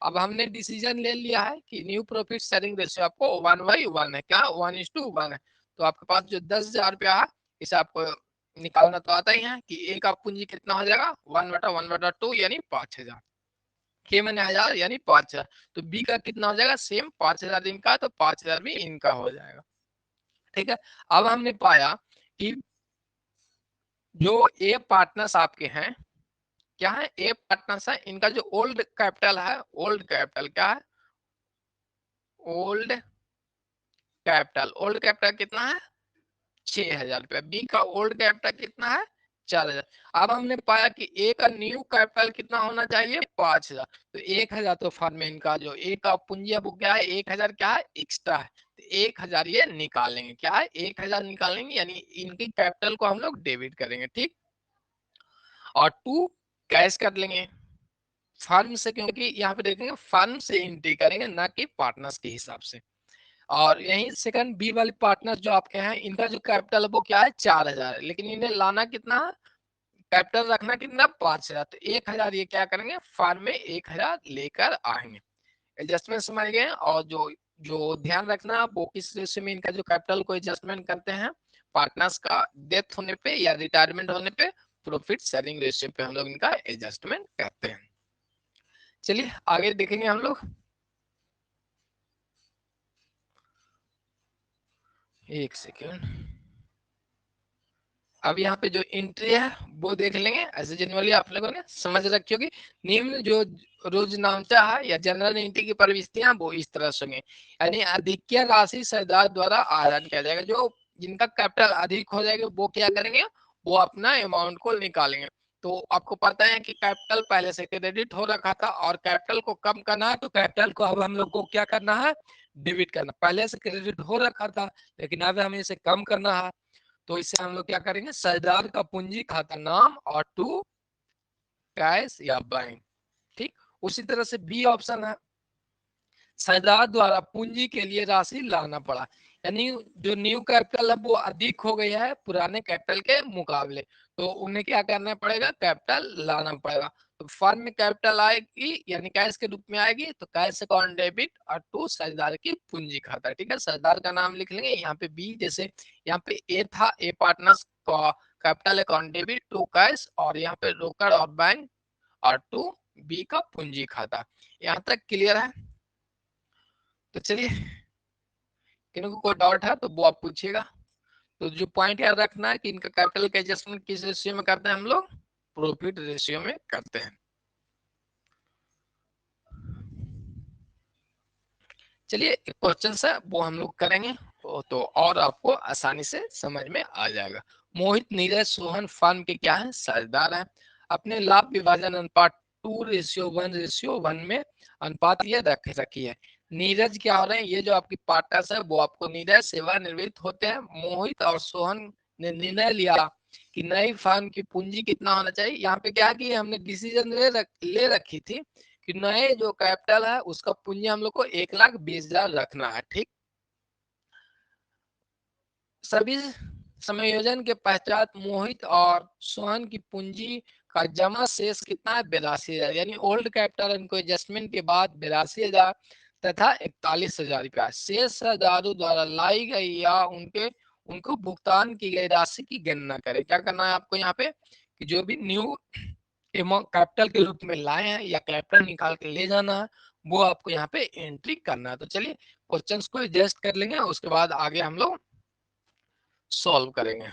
अब हमने डिसीजन ले लिया है कि न्यू प्रॉफिट शेयरिंग रेशियो आपको 1/1 है। क्या? 1:1 है। तो आपके पास जो 10,000 रुपया है, इसे आपको निकालना तो आता ही है कि ए का पूंजी कितना हो जाएगा, 1/1/2 यानी 5,000। के मैंने 1000 यानी 5,000। तो बी का कितना हो जाएगा, सेम 5,000 इनका, तो 5,000 भी इनका हो जाएगा। ठीक है, अब हमने पाया कि जो ए पार्टनर्स आपके हैं, क्या है, ए पार्टनर्स है, इनका जो ओल्ड कैपिटल है, ओल्ड कैपिटल क्या है, ओल्ड कैपिटल, ओल्ड कैपिटल कितना है, 6,000 रुपया। बी का ओल्ड कैपिटल कितना है, 4,000। अब हमने पाया कि ए का न्यू कैपिटल कितना होना चाहिए, 5,000। तो 1,000 तो फर्म में इनका जो ए का पूंजी है वो क्या है, 1,000 क्या है, एक्स्ट्रा है। तो 1,000 ये निकालेंगे, क्या है, 1,000 निकालेंगे, यानी इनकी कैपिटल को हम लोग डेबिट करेंगे। ठीक, और 2 कैश कर लेंगे फर्म से, क्योंकि यहाँ पे देखेंगे फर्म से एंट्री करेंगे ना कि पार्टनर्स के हिसाब से। और यही सेकंड बी वाले पार्टनर्स जो आपके हैं, इनका जो कैपिटल है वो क्या है, 4,000 है, लेकिन इन्हें लाना कितना है, कैपिटल रखना कितना, 5,000। तो 1,000 ये क्या करेंगे, फर्म में 1,000 लेकर आएंगे। एडजस्टमेंट समझ गए। और जो जो ध्यान रखना, वो किस रेशियो में इनका जो कैपिटल को एडजस्टमेंट करते हैं, पार्टनर्स का डेथ होने पे या रिटायरमेंट होने पे प्रॉफिट शेयरिंग रेशियो पे हम लोग इनका एडजस्टमेंट करते हैं। चलिए आगे देखेंगे हम लोग, एक सेकेंड। अब यहाँ पे जो एंट्री है वो देख लेंगे। ऐसे जनरली आप लोगों ने समझ रखी होगी, निम्न जो रोजनामचा है या जनरल एंट्री की प्रविष्टियां वो इस तरह से होंगी, यानी अधिक्य राशि सरदार द्वारा आदान किया जाएगा। जो जिनका कैपिटल अधिक हो जाएगा वो क्या करेंगे, वो अपना अमाउंट को निकालेंगे। तो आपको पता है कि कैपिटल पहले से क्रेडिट हो रखा था, और कैपिटल को कम करना है तो कैपिटल को अब हम लोग को क्या करना है, डेबिट करना। पहले से क्रेडिट हो रखा था, लेकिन अब हमें इसे कम करना है। तो इससे हम लोग क्या करेंगे, सरदार का पूंजी खाता नाम और 2 कैश या बैंक। ठीक, उसी तरह से बी ऑप्शन है, सरदार द्वारा पूंजी के लिए राशि लाना पड़ा, यानी जो न्यू कैपिटल है वो अधिक हो गया है पुराने कैपिटल के मुकाबले, तो उन्हें क्या करना पड़ेगा, कैपिटल लाना पड़ेगा। तो फर्म में कैपिटल आएगी यानी कैश के रूप में आएगी, तो कैश अकाउंट डेबिट, और 2 सरदार की पूंजी खाता। ठीक है, सरदार का नाम लिख लेंगे। यहाँ पे बी, जैसे यहाँ पे ए था, ए पार्टनर्स का कैपिटल अकाउंट डेबिट, 2 कैश, और यहाँ पे रोकड़ और बैंक, और 2 बी का पूंजी खाता। यहाँ तक क्लियर है? तो चलिए, किसी को कोई डाउट है तो वो आप पूछिएगा। तो जो पॉइंट याद रखना है कि इनका कैपिटल का एडजस्टमेंट किस रेशियो में करते हैं हम लोग, प्रॉफिट रेशियो में करते हैं। चलिए एक क्वेश्चन है वो हम लोग करेंगे, तो और आपको आसानी से समझ में आ जाएगा। मोहित, नीरज, सोहन फर्म के क्या है, साझेदार हैं। अपने लाभ विभाजन अनुपात 2:1:1 में अनुपात ये रख रखी है। नीरज क्या हो रहे हैं, ये जो आपकी पार्टनर्स है वो आपको नीरज सेवानिवृत्त होते हैं। मोहित और सोहन ने निर्णय लिया कि नई फर्म की पूंजी कितना होना चाहिए। यहाँ पे क्या कि हमने डिसीजन ले रखी थी कि नए जो कैपिटल है उसका पूंजी हम लोग को 1,20,000 रखना है। ठीक, सभी समायोजन के पश्चात मोहित और सोहन की पूंजी का जमा शेष कितना है 82,000, यानी ओल्ड कैपिटल इनको एडजस्टमेंट के बाद 82,000 तथा 41,000 रुपया शेष हजारों द्वारा लाई गई या उनको भुगतान की गई राशि की गणना करें। क्या करना है आपको यहाँ पे कि जो भी न्यू कैपिटल के रूप में लाए हैं या कैपिटल निकाल के ले जाना है वो आपको यहाँ पे एंट्री करना है। तो चलिए क्वेश्चंस को एडजस्ट कर लेंगे, उसके बाद आगे हम लोग सॉल्व करेंगे।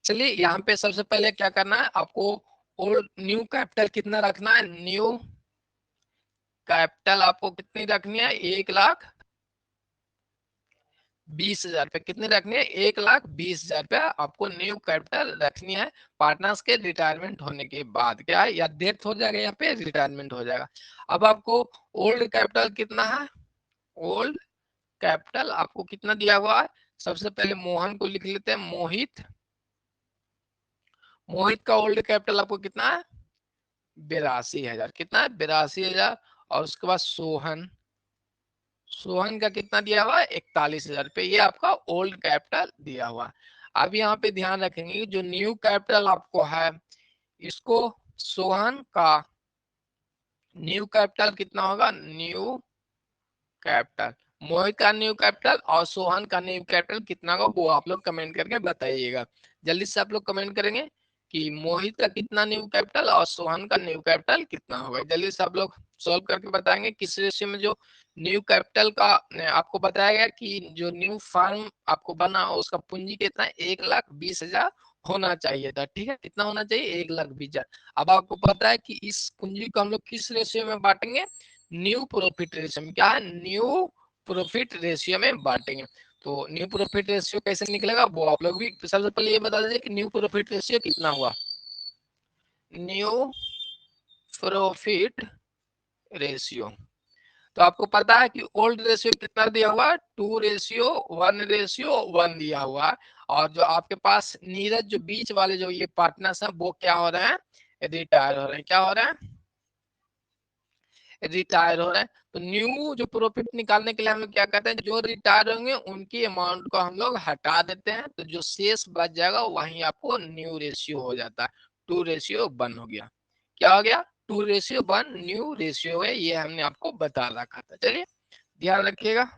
चलिए यहाँ पे सबसे पहले क्या करना है आपको, ओल्ड न्यू कैपिटल कितना रखना है, न्यू कैपिटल आपको कितनी रखनी है 1,20,000 रुपए। कितनी रखनी है 1,20,000 रुपया आपको न्यू कैपिटल रखनी है। पार्टनर्स के रिटायरमेंट होने के बाद क्या है या डेथ हो जाएगा यहाँ पे रिटायरमेंट हो जाएगा। अब आपको ओल्ड कैपिटल कितना है, ओल्ड कैपिटल आपको कितना दिया हुआ है, सबसे पहले मोहन को लिख लेते हैं, मोहित का ओल्ड कैपिटल आपको कितना है 82,000, कितना है 82,000। और उसके बाद सोहन का कितना दिया हुआ है 41,000 रुपये, ये आपका ओल्ड कैपिटल दिया हुआ। अब यहाँ पे ध्यान रखेंगे जो न्यू कैपिटल आपको है इसको सोहन का न्यू कैपिटल कितना होगा, न्यू कैपिटल मोहित का न्यू कैपिटल और सोहन का न्यू कैपिटल कितना होगा वो आप लोग कमेंट करके बताइएगा। जल्दी से आप लोग कमेंट करेंगे कि मोहित का कितना न्यू कैपिटल और सोहन का न्यू कैपिटल कितना होगा। जल्दी से आप लोग सॉल्व करके बताएंगे किस रेशियो में जो न्यू कैपिटल का आपको बताया गया कि जो न्यू फार्म आपको बना उसका पूंजी कितना 1,20,000 होना चाहिए था। ठीक है, कितना होना चाहिए 1,20,000। अब आपको पता है कि इस पूंजी को हम लोग किस रेशियो में बांटेंगे, न्यू प्रॉफिट रेशियो में। क्या है, न्यू प्रॉफिट रेशियो में बांटेंगे। तो न्यू प्रॉफिट रेशियो कैसे निकलेगा वो आप लोग भी सबसे पहले ये बता दीजिए कि न्यू प्रॉफिट रेशियो कितना हुआ, न्यू प्रॉफिट रेशियो। तो आपको पता है कि ओल्ड रेशियो कितना दिया हुआ है 2:1:1 दिया हुआ है। और जो आपके पास नीरज जो बीच वाले जो ये पार्टनर्स हैं वो क्या हो रहे हैं, रिटायर हो रहे हैं। क्या हो रहे हैं, रिटायर हो रहे हैं। तो न्यू जो प्रॉफिट निकालने के लिए हम लोग क्या करते हैं, जो रिटायर होंगे उनकी अमाउंट को हम लोग हटा देते हैं, तो जो शेष बच जाएगा वहीं आपको न्यू रेशियो हो जाता है। 2:1 हो गया, क्या हो गया 2:1 न्यू रेशियो है, ये हमने आपको बता रखा था। चलिए ध्यान रखिएगा।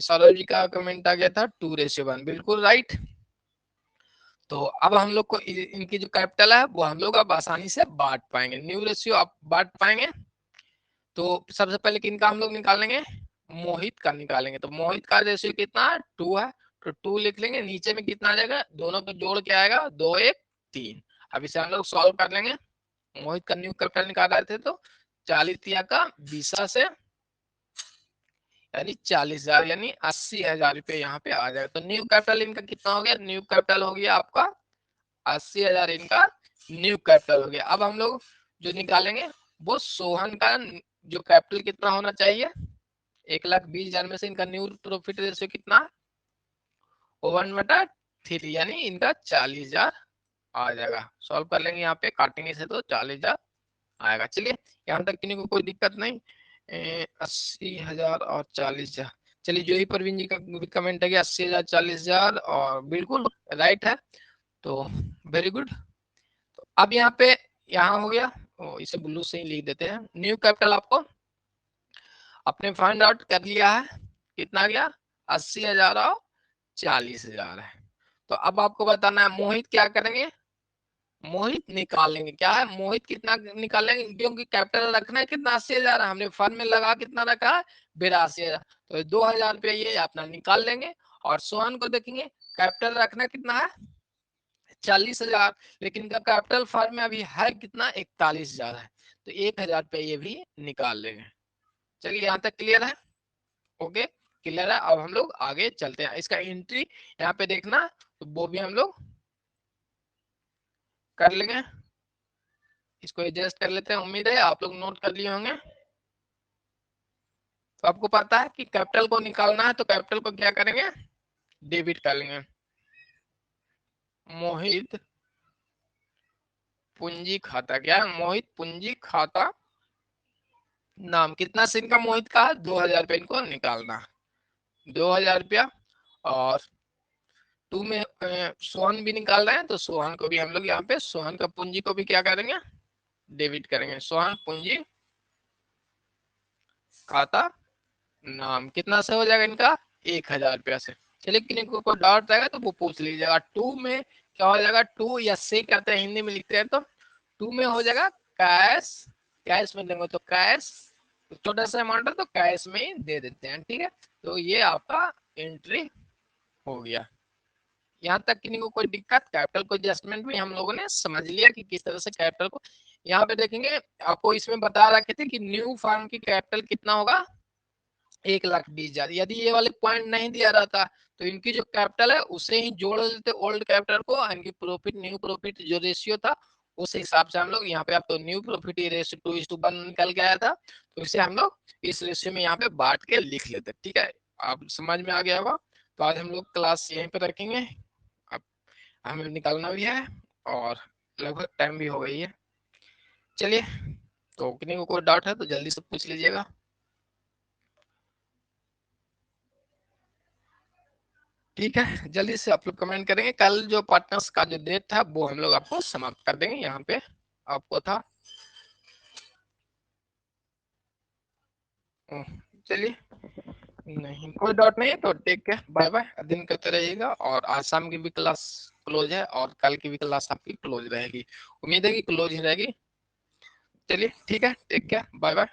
सौरभ जी का कमेंट आ गया था 2:1, बिल्कुल राइट। तो अब हम लोग को इनकी जो कैपिटल है वो हम लोग अब आसानी से बांट पाएंगे, न्यू रेशियो आप बांट पाएंगे। तो सबसे पहले किनका हम लोग निकालेंगे, मोहित का निकालेंगे। तो मोहित का रेशियो कितना है 2 है, तो 2 लिख लेंगे। नीचे में कितना आ जाएगा, दोनों को जोड़ के आएगा 2 1 3। अब इसे हम लोग सॉल्व कर लेंगे। मोहित का न्यू कैपिटल निकाल रहे थे तो 40 का 20 से यानी 40,000 यानी 80,000 रुपये यहाँ पे आ जाएगा। तो न्यू कैपिटल इनका कितना हो गया, न्यू कैपिटल हो गया आपका 80,000, इनका न्यू कैपिटल हो गया। अब हम लोग जो निकालेंगे वो सोहन का जो कैपिटल कितना होना चाहिए 1,20,000 में से इनका न्यू प्रॉफिट रेशियो कितना 1/3 यानी इनका 40,000 आ जाएगा। सॉल्व कर लेंगे, यहाँ पे काटेंगे से तो 40,000 आएगा। चलिए यहाँ तक किसी को कोई दिक्कत नहीं। 80,000 और 40,000, चलिए जो ही परवीन जी का भी कमेंट है कि 80,000 40,000 और बिल्कुल राइट है, तो वेरी गुड। तो अब यहाँ पे यहाँ हो गया, इसे ब्लू से ही लिख देते हैं। न्यू कैपिटल आपको आपने फाइंड आउट कर लिया है, कितना गया 80,000 और 40,000 है। तो अब आपको बताना है मोहित क्या करेंगे, मोहित निकालेंगे। क्या है, मोहित कितना निकालेंगे, क्योंकि कैपिटल रखना है कितना 80,000, हमने फंड में लगा कितना रखा है 82,000, तो 2,000 रुपये ये अपना निकाल लेंगे। और सोहन को देखेंगे कैपिटल रखना कितना है 40,000, लेकिन इनका कैपिटल फर्म में अभी है कितना 41,000 है, तो 1,000 रुपये ये भी निकाल लेंगे। चलिए यहाँ तक क्लियर है, ओके क्लियर है। अब हम लोग आगे चलते हैं, इसका एंट्री यहाँ पे देखना तो वो भी हम लोग कर लेंगे। इसको एडजस्ट कर लेते हैं, उम्मीद है आप लोग नोट कर लिए होंगे। तो आपको पता है कि कैपिटल को निकालना है तो कैपिटल को क्या करेंगे डेबिट कर लेंगे। मोहित पूंजी खाता, क्या है मोहित पूंजी खाता नाम, कितना से इनका मोहित का 2,000 रुपये इनको निकालना, 2,000 रुपया। और टू में सोहन भी निकाल रहे हैं, तो सोहन को भी हम लोग यहाँ पे सोहन का पूंजी को भी क्या करेंगे, डेबिट करेंगे। सोहन पूंजी खाता नाम कितना से हो जाएगा इनका, 1000 रुपया से। चलिए किसी को कोई डाउट रहेगा तो वो पूछ लीजिएगा। टू में क्या हो जाएगा, टू या से करते हैं, हिंदी में लिखते हैं तो टू में हो जाएगा कैश, कैश में देंगे तो कैश, तो छोटा सा अमाउंट है तो कैश में ही दे देते हैं, ठीक है। तो ये आपका एंट्री हो गया। यहाँ तक किसी को कोई दिक्कत, कैपिटल को एडजस्टमेंट भी हम लोगों ने समझ लिया कि किस तरह से कैपिटल को, यहाँ पे देखेंगे आपको इसमें बता रखे थे कि न्यू फर्म की कैपिटल कितना होगा, 1,20,000। यदि ये वाले पॉइंट नहीं दिया रहता तो इनकी जो कैपिटल है उसे ही जोड़ देते ओल्ड कैपिटल को, इनकी प्रॉफिट न्यू प्रॉफिट जो रेशियो था उस हिसाब से हम लोग यहाँ पे, अब तो न्यू प्रॉफिट रेशियो 2:1 निकल के आया था, तो इसे हम लोग इस रेशियो में यहाँ पे बांट के लिख लेते, ठीक है। आप समझ में आ गया होगा। तो आज हम लोग क्लास यहीं पे रखेंगे, अब हमें निकालना भी है और लगभग टाइम भी हो गई है। चलिए, तो किसी को कोई डाउट है तो जल्दी से पूछ लीजिएगा। ठीक है, जल्दी से आप लोग कमेंट करेंगे। कल जो पार्टनर्स का जो डेट था वो हम लोग आपको समाप्त कर देंगे। यहाँ पे आपको था, चलिए, नहीं कोई डाउट नहीं है तो टेक केयर, बाय बाय, दिन करते रहिएगा। और आज शाम की भी क्लास क्लोज है और कल की भी क्लास आपकी क्लोज रहेगी, उम्मीद है कि क्लोज ही रहेगी। चलिए ठीक है, टेक केयर, बाय बाय।